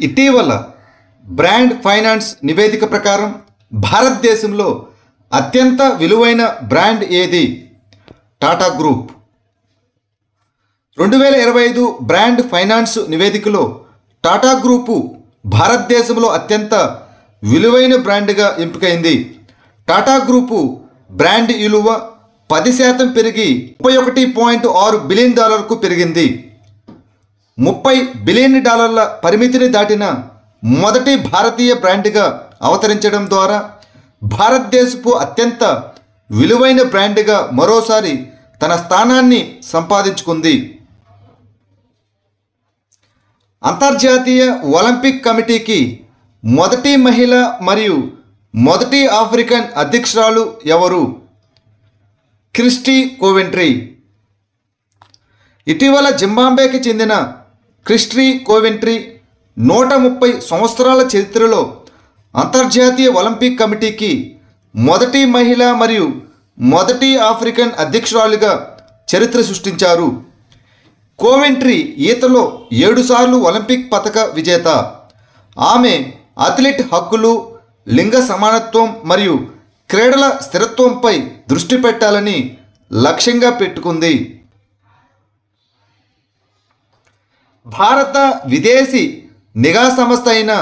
ఇటీవల brand finance నివేదిక ప్రకారం భారతదేశంలో అత్యంత విలువైన బ్రాండ్ ఏది? టాటా గ్రూప్. 2025 బ్రాండ్ ఫైనాన్స్ నివేదికలో టాటా గ్రూపు భారతదేశంలో అత్యంత విలువైన బ్రాండ్గా ఎంపికైంది. టాటా గ్రూపు బ్రాండ్ విలువ 10% పెరిగి $31.6 బిలియన్ పెరిగింది. $30 బిలియన్ పరిమితిని దాటిన మొదటి భారతీయ బ్రాండ్గా అవతరించడం ద్వారా భారతదేశపు అత్యంత విలువైన బ్రాండ్గా మరోసారి తన స్థానాన్ని సంపాదించుకుంది. అంతర్జాతీయ ఒలింపిక్ కమిటీకి మొదటి మహిళ మరియు మొదటి ఆఫ్రికన్ అధ్యక్షురాలు ఎవరు? Kirsty Coventry. ఇటీవల జింబాబ్వేకి చెందిన క్రిస్టీ కోవెంట్రీ 130 సంవత్సరాల చరిత్రలో అంతర్జాతీయ ఒలింపిక్ కమిటీకి మొదటి మహిళ మరియు మొదటి ఆఫ్రికన్ అధ్యక్షురాలుగా చరిత్ర సృష్టించారు. కోవెంట్రీ ఈతలో 7 సార్లు ఒలింపిక్ పతక విజేత. ఆమె అథ్లెట్ హక్కులు, లింగ సమానత్వం మరియు క్రీడల స్థిరత్వంపై దృష్టి పెట్టాలని లక్ష్యంగా పెట్టుకుంది. భారత విదేశీ నిఘా సంస్థ అయిన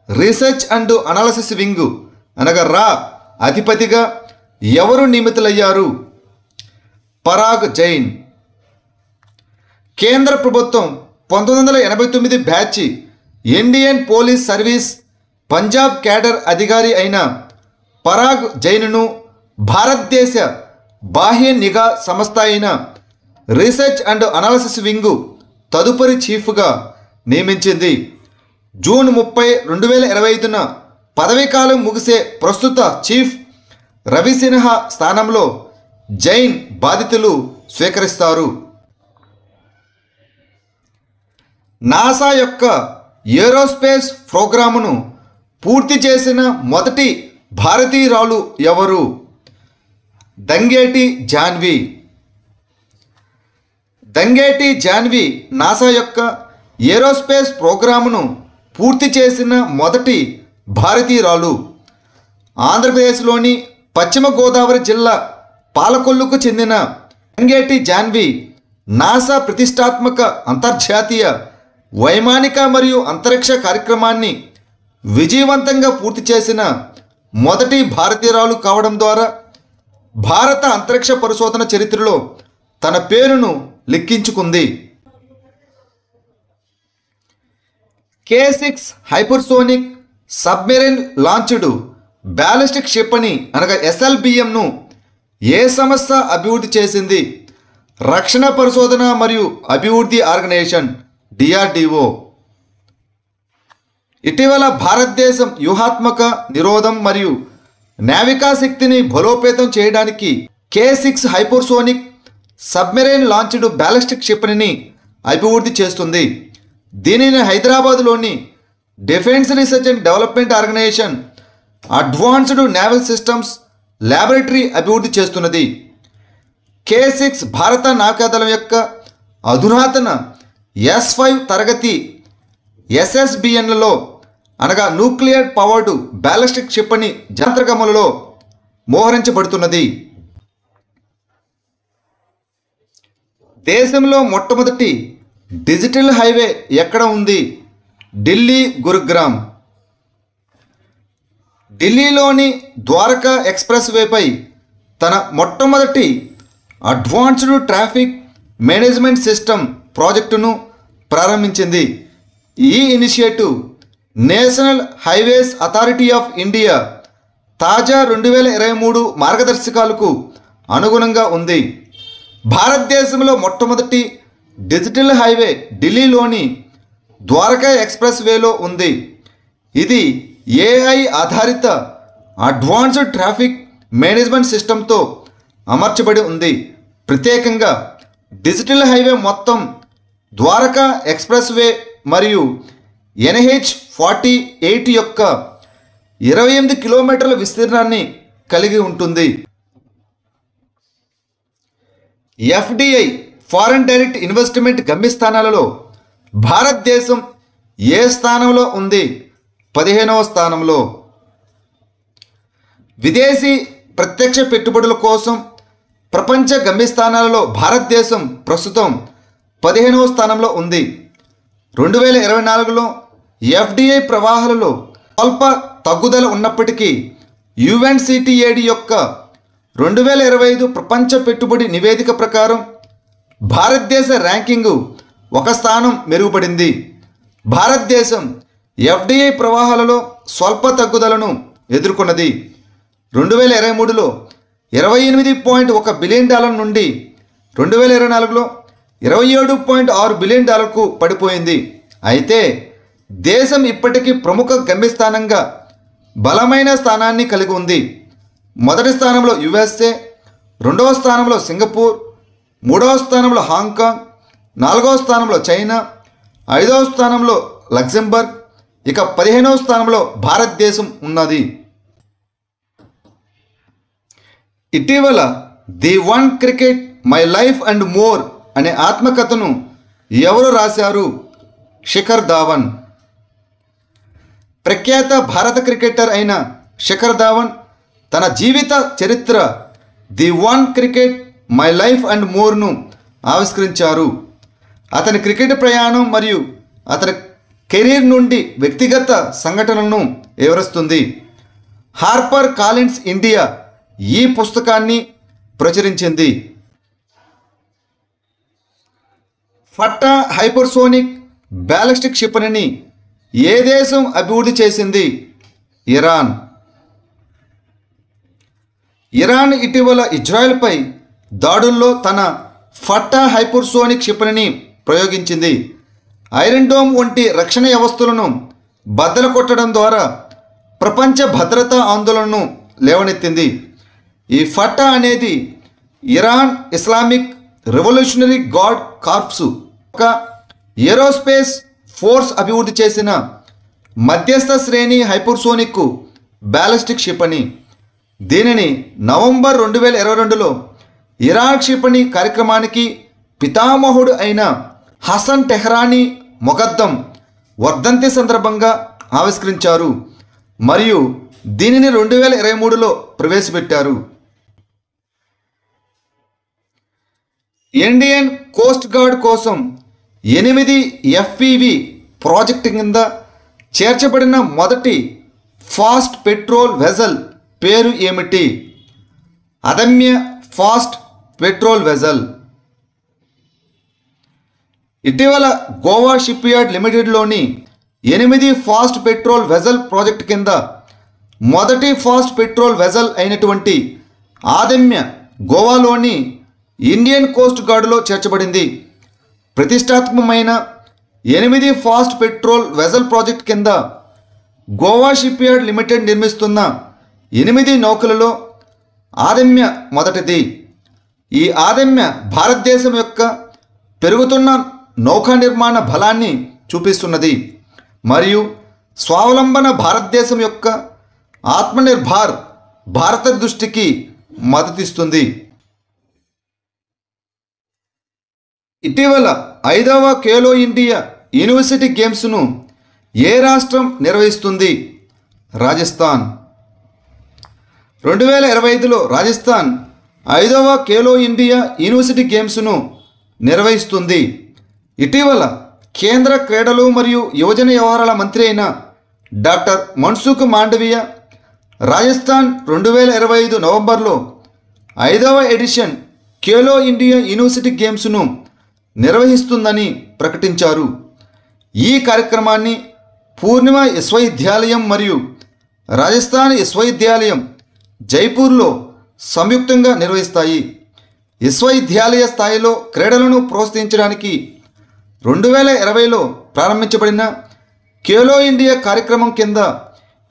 రీసెర్చ్ అండ్ అనాలిసిస్ వింగ్ అనగా రా అధిపతిగా ఎవరు నియమితులయ్యారు? పరాగ్ జైన్. కేంద్ర ప్రభుత్వం 1989 batch Indian police service Punjab cadre అధికారి అయిన పరాగ్ జైన్ను భారతదేశ బాహ్య నిఘా సంస్థ అయిన రీసెర్చ్ అండ్ అనాలిసిస్ వింగ్ తదుపరి చీఫ్గా నియమించింది. జూన్ 30, 2025న పదవీకాలం ముగిసే ప్రస్తుత చీఫ్ రవిసిన్హా స్థానంలో జైన్ బాధ్యతలు స్వీకరిస్తారు. నాసా యొక్క ఏరోస్పేస్ ప్రోగ్రామును పూర్తి చేసిన మొదటి భారతీయురాలు ఎవరు? దంగేటి జాన్వి. దంగేటి జాన్వి నాసా యొక్క ఏరోస్పేస్ ప్రోగ్రామును పూర్తి చేసిన మొదటి భారతీయురాలు. ఆంధ్రప్రదేశ్లోని పశ్చిమ గోదావరి జిల్లా పాలకొల్లుకు చెందిన దంగేటి జాన్వి నాసా ప్రతిష్టాత్మక అంతర్జాతీయ వైమానిక మరియు అంతరిక్ష కార్యక్రమాన్ని విజయవంతంగా పూర్తి చేసిన మొదటి భారతీయురాలు కావడం ద్వారా భారత అంతరిక్ష పరిశోధన చరిత్రలో తన పేరును లిఖించుకుంది. K6 hypersonic submarine launched ballistic క్షిపణి అనగా SLBMను ఏ సంస్థ అభివృద్ధి చేసింది? రక్షణ పరిశోధన మరియు అభివృద్ధి ఆర్గనైజేషన్ DRDO. ఇటీవల భారతదేశం వ్యూహాత్మక నిరోధం మరియు నావికా శక్తిని బలోపేతం చేయడానికి K6 hypersonic submarine launched ballistic క్షిపణిని అభివృద్ధి చేస్తుంది. దీనిని హైదరాబాద్లోని defence research and development organisation advanced naval systems laboratory అభివృద్ధి చేస్తున్నది. K6 భారత నౌకాదళం యొక్క అధునాతన S5 తరగతి SSBNలలో అనగా న్యూక్లియర్ పవర్డ్ బ్యాలిస్టిక్ క్షిపణి జంత్రగములలో మోహరించబడుతున్నది. దేశంలో మొట్టమొదటి డిజిటల్ హైవే ఎక్కడ ఉంది? ఢిల్లీ గురుగ్రామ్. ఢిల్లీలోని ద్వారకా ఎక్స్ప్రెస్ వేపై తన మొట్టమొదటి అడ్వాన్స్డ్ ట్రాఫిక్ మేనేజ్మెంట్ సిస్టమ్ ప్రాజెక్టును ప్రారంభించింది. ఈ initiative national highways authority of India తాజా 2023 మార్గదర్శకాలకు అనుగుణంగా ఉంది. భారతదేశంలో మొట్టమొదటి డిజిటల్ హైవే ఢిల్లీలోని ద్వారకా ఎక్స్ప్రెస్ వేలో ఉంది. ఇది AI ఆధారిత అడ్వాన్స్డ్ ట్రాఫిక్ మేనేజ్మెంట్ సిస్టంతో అమర్చబడి ఉంది. ప్రత్యేకంగా డిజిటల్ హైవే మొత్తం ద్వారకా ఎక్స్ప్రెస్ వే మరియు NH-48 యొక్క 28 కిలోమీటర్ల విస్తీర్ణాన్ని కలిగి ఉంటుంది. FDI ఫారెన్ డైరెక్ట్ ఇన్వెస్ట్మెంట్ గమ్యస్థానాలలో భారతదేశం ఏ స్థానంలో ఉంది? 15వ స్థానంలో. విదేశీ ప్రత్యక్ష పెట్టుబడుల కోసం ప్రపంచ గమ్యస్థానాలలో భారతదేశం ప్రస్తుతం 15వ స్థానంలో ఉంది. 2024లో ఎఫ్డిఐ ప్రవాహాలలో స్వల్ప తగ్గుదల ఉన్నప్పటికీ యుఎన్సిటిఏడి యొక్క 2025 ప్రపంచ పెట్టుబడి నివేదిక ప్రకారం భారతదేశ ర్యాంకింగు ఒక స్థానం మెరుగుపడింది. భారతదేశం ఎఫ్డిఐ ప్రవాహాలలో స్వల్ప తగ్గుదలను ఎదుర్కొన్నది. 2023లో $28.1 బిలియన్ నుండి 2024లో $27.6 బిలియన్ పడిపోయింది. అయితే దేశం ఇప్పటికీ ప్రముఖ గమ్యస్థానంగా బలమైన స్థానాన్ని కలిగి ఉంది. మొదటి స్థానంలో యుఎస్ఏ, 2వ స్థానంలో సింగపూర్, 3వ స్థానంలో హాంకాంగ్, 4వ స్థానంలో చైనా, 5వ స్థానంలో లగ్జంబర్గ్, ఇక 15వ స్థానంలో భారతదేశం ఉన్నది. ఇటీవల the one cricket my life and more అనే ఆత్మకథను ఎవరు రాశారు? శిఖర్ ధావన్. ప్రఖ్యాత భారత క్రికెటర్ అయిన శిఖర్ ధావన్ తన జీవిత చరిత్ర the one cricket my life and మోర్ను ఆవిష్కరించారు. అతని క్రికెట్ ప్రయాణం మరియు అతని కెరీర్ నుండి వ్యక్తిగత సంఘటనలను వివరిస్తుంది. హార్పర్ కాలిన్స్ ఇండియా ఈ పుస్తకాన్ని ప్రచురించింది. ఫట్టా హైపర్సోనిక్ బ్యాలిస్టిక్ క్షిపణిని ఏ దేశం అభివృద్ధి చేసింది? ఇరాన్. ఇరాన్ ఇటీవల ఇజ్రాయెల్పై దాడుల్లో తన ఫట్టా హైపర్సోనిక్ క్షిపణిని ప్రయోగించింది. ఐరన్ డోమ్ వంటి రక్షణ వ్యవస్థలను బద్దలు కొట్టడం ద్వారా ప్రపంచ భద్రతా ఆందోళనను లేవనెత్తింది. ఈ ఫట్టా అనేది Iran Islamic revolutionary guard corps ఒక ఏరోస్పేస్ ఫోర్స్ అభివృద్ధి చేసిన మధ్యస్థ శ్రేణి హైపర్సోనిక్ బ్యాలిస్టిక్ క్షిపణి. దీనిని నవంబర్ 2022లో ఇరాన్ క్షిపణి కార్యక్రమానికి పితామహుడు అయిన హసన్ టెహ్రానీ మొకద్దం వర్ధంతి సందర్భంగా ఆవిష్కరించారు మరియు దీనిని 2023లో ప్రవేశపెట్టారు. ఇండియన్ కోస్ట్ గార్డ్ కోసం 8 FPV ప్రాజెక్టు కింద చేర్చబడిన మొదటి ఫాస్ట్ పెట్రోల్ వెజల్ పేరు ఏమిటి? Adamya fast patrol vessel. ఇటీవల గోవా షిప్ యార్డ్ లిమిటెడ్లోని 8 ఫాస్ట్ పెట్రోల్ వెజల్ ప్రాజెక్టు కింద మొదటి ఫాస్ట్ పెట్రోల్ వెజల్ అయినటువంటి ఆదమ్య గోవాలోని ఇండియన్ కోస్ట్ గార్డులో చేర్చబడింది. ప్రతిష్టాత్మకమైన 8 ఫాస్ట్ పెట్రోల్ వెజల్ ప్రాజెక్ట్ కింద గోవా షిప్ యార్డ్ లిమిటెడ్ నిర్మిస్తున్న 8 నౌకలలో ఆదమ్య మొదటిది. ఈ ఆదమ్య భారతదేశం యొక్క పెరుగుతున్న నౌకా నిర్మాణ బలాన్ని చూపిస్తున్నది మరియు స్వావలంబన భారతదేశం యొక్క ఆత్మనిర్భర్ భారత దృష్టికి మద్దతిస్తుంది. ఇటీవల 5వ ఖేలో ఇండియా యూనివర్సిటీ గేమ్స్ను ఏ రాష్ట్రం నిర్వహిస్తుంది? రాజస్థాన్. 2025లో రాజస్థాన్ 5వ ఖేలో ఇండియా యూనివర్సిటీ గేమ్స్ను నిర్వహిస్తుంది. ఇటీవల కేంద్ర క్రీడలు మరియు యువజన వ్యవహారాల మంత్రి అయిన డాక్టర్ మన్సుఖ్ మాండవీయ రాజస్థాన్ 2025 నవంబర్లో 5వ ఎడిషన్ ఖేలో ఇండియా యూనివర్సిటీ గేమ్స్ను నిర్వహిస్తుందని ప్రకటించారు. ఈ కార్యక్రమాన్ని పూర్ణిమ విశ్వవిద్యాలయం మరియు రాజస్థాన్ విశ్వవిద్యాలయం జైపూర్లో సంయుక్తంగా నిర్వహిస్తాయి. విశ్వవిద్యాలయ స్థాయిలో క్రీడలను ప్రోత్సహించడానికి 2020లో ప్రారంభించబడిన ఖేలో ఇండియా కార్యక్రమం కింద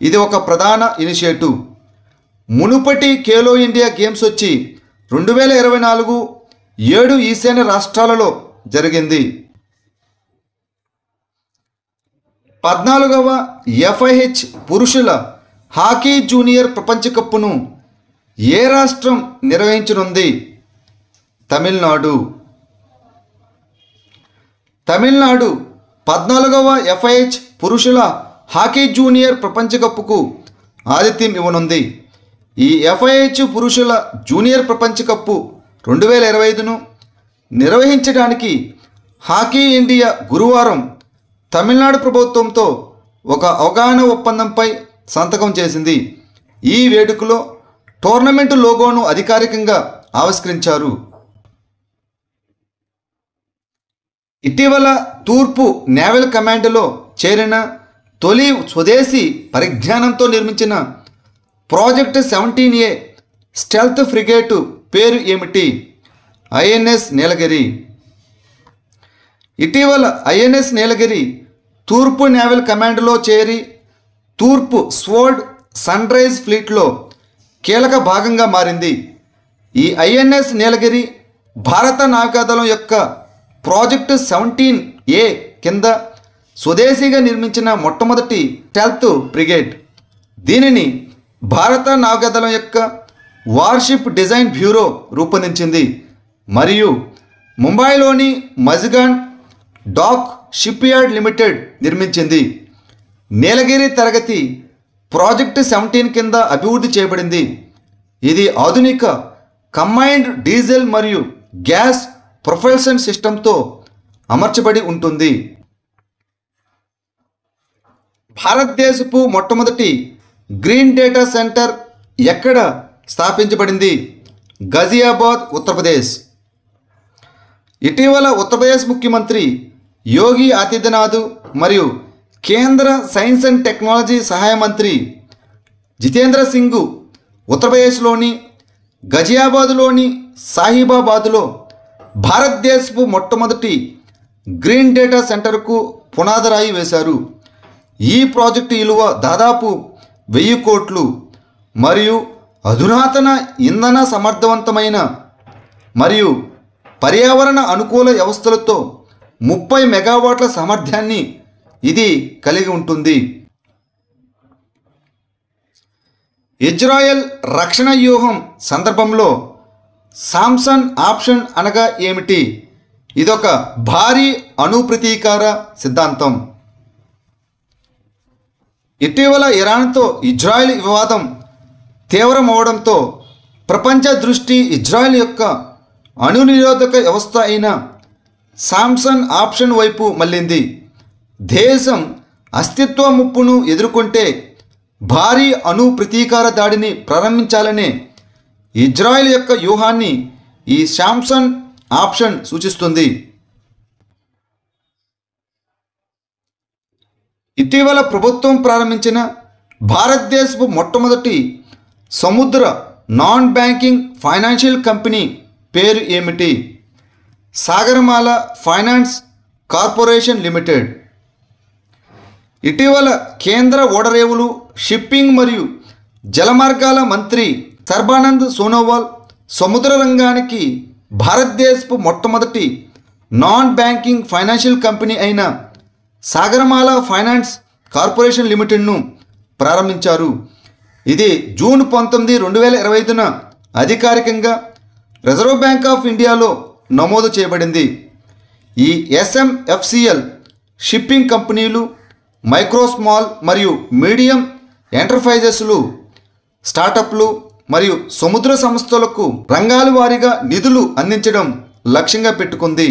ఇది ఒక ప్రధాన ఇనిషియేటివ్. మునుపటి ఖేలో ఇండియా గేమ్స్ వచ్చి 2024 7 ఈశాన్య రాష్ట్రాలలో జరిగింది. 14వ FIH పురుషుల హాకీ జూనియర్ ప్రపంచ కప్ను ఏ రాష్ట్రం నిర్వహించనుంది? తమిళనాడు. తమిళనాడు 14వ FIH పురుషుల హాకీ జూనియర్ ప్రపంచ కప్కు ఆతిథ్యం ఇవ్వనుంది. ఈ FIH పురుషుల జూనియర్ ప్రపంచ కప్ 2025ను నిర్వహించడానికి హాకీ ఇండియా గురువారం తమిళనాడు ప్రభుత్వంతో ఒక అవగాహన ఒప్పందంపై సంతకం చేసింది. ఈ వేడుకలో టోర్నమెంటు లోగోను అధికారికంగా ఆవిష్కరించారు. ఇటీవల తూర్పు నేవల్ కమాండ్లో చేరిన తొలి స్వదేశీ పరిజ్ఞానంతో నిర్మించిన ప్రాజెక్ట్ 17A స్టెల్త్ ఫ్రిగేటు పేరు ఏమిటి? INS నీలగిరి. ఇటీవల INS నీలగిరి తూర్పు నేవల్ కమాండ్లో చేరి తూర్పు స్వర్డ్ సన్ రైజ్ ఫ్లీట్లో కీలక భాగంగా మారింది. ఈ INS నీలగిరి భారత నావికాదళం యొక్క ప్రాజెక్టు 17A కింద స్వదేశీగా నిర్మించిన మొట్టమొదటి స్టెల్త్ ఫ్రిగేట్. దీనిని భారత నావికాదళం యొక్క వార్షిప్ డిజైన్ బ్యూరో రూపొందించింది మరియు ముంబైలోని Mazagon dock shipyard limited నిర్మించింది. నీలగిరి తరగతి ప్రాజెక్టు 17 కింద అభివృద్ధి చేయబడింది. ఇది ఆధునిక కంబైన్డ్ డీజిల్ మరియు గ్యాస్ ప్రొపల్షన్ సిస్టంతో అమర్చబడి ఉంటుంది. భారతదేశపు మొట్టమొదటి గ్రీన్ డేటా సెంటర్ ఎక్కడ స్థాపించబడింది? గజియాబాద్, ఉత్తరప్రదేశ్. ఇటీవల ఉత్తరప్రదేశ్ ముఖ్యమంత్రి యోగి ఆదిత్యనాథ్ మరియు కేంద్ర సైన్స్ అండ్ టెక్నాలజీ సహాయ మంత్రి జితేంద్ర సింగ్ ఉత్తరప్రదేశ్లోని గజియాబాద్లోని సాహిబాబాద్లో భారతదేశపు మొట్టమొదటి గ్రీన్ డేటా సెంటర్కు పునాదిరాయి వేశారు. ఈ ప్రాజెక్టు విలువ దాదాపు 1000 కోట్లు మరియు అధునాతన ఇంధన సమర్థవంతమైన మరియు పర్యావరణ అనుకూల వ్యవస్థలతో 30 మెగావాట్ల సామర్థ్యాన్ని ఇది కలిగి ఉంటుంది. ఇజ్రాయెల్ రక్షణ వ్యూహం సందర్భంలో సామ్సన్ ఆప్షన్ అనగా ఏమిటి? ఇదొక భారీ అణుప్రతీకార సిద్ధాంతం. ఇటీవల ఇరాన్తో ఇజ్రాయెల్ వివాదం తీవ్రమవడంతో ప్రపంచ దృష్టి ఇజ్రాయెల్ యొక్క అణు నిరోధక వ్యవస్థ అయిన సామ్సన్ ఆప్షన్ వైపు మళ్ళింది. దేశం అస్తిత్వ ముప్పును ఎదుర్కొంటే భారీ అణు ప్రతీకార దాడిని ప్రారంభించాలనే ఇజ్రాయెల్ యొక్క వ్యూహాన్ని ఈ సామ్సన్ ఆప్షన్ సూచిస్తుంది. ఇటీవల ప్రభుత్వం ప్రారంభించిన భారతదేశపు మొట్టమొదటి సముద్ర నాన్ బ్యాంకింగ్ ఫైనాన్షియల్ కంపెనీ పేరు ఏమిటి? Sagarmala finance corporation limited. ఇటీవల కేంద్ర ఓడరేవులు, షిప్పింగ్ మరియు జలమార్గాల మంత్రి సర్బానంద్ సోనోవాల్ సముద్ర రంగానికి భారతదేశపు మొట్టమొదటి నాన్ బ్యాంకింగ్ ఫైనాన్షియల్ కంపెనీ అయిన సాగరమాల ఫైనాన్స్ కార్పొరేషన్ లిమిటెడ్ను ప్రారంభించారు. ఇది జూన్ 19, 2025న అధికారికంగా రిజర్వ్ బ్యాంక్ ఆఫ్ ఇండియాలో నమోదు చేయబడింది. ఈ SMFCL షిప్పింగ్ కంపెనీలు మైక్రో, స్మాల్ మరియు మీడియం ఎంటర్ప్రైజెస్లు, స్టార్టప్లు మరియు సముద్ర సంస్థలకు రంగాల వారీగా నిధులు అందించడం లక్ష్యంగా పెట్టుకుంది.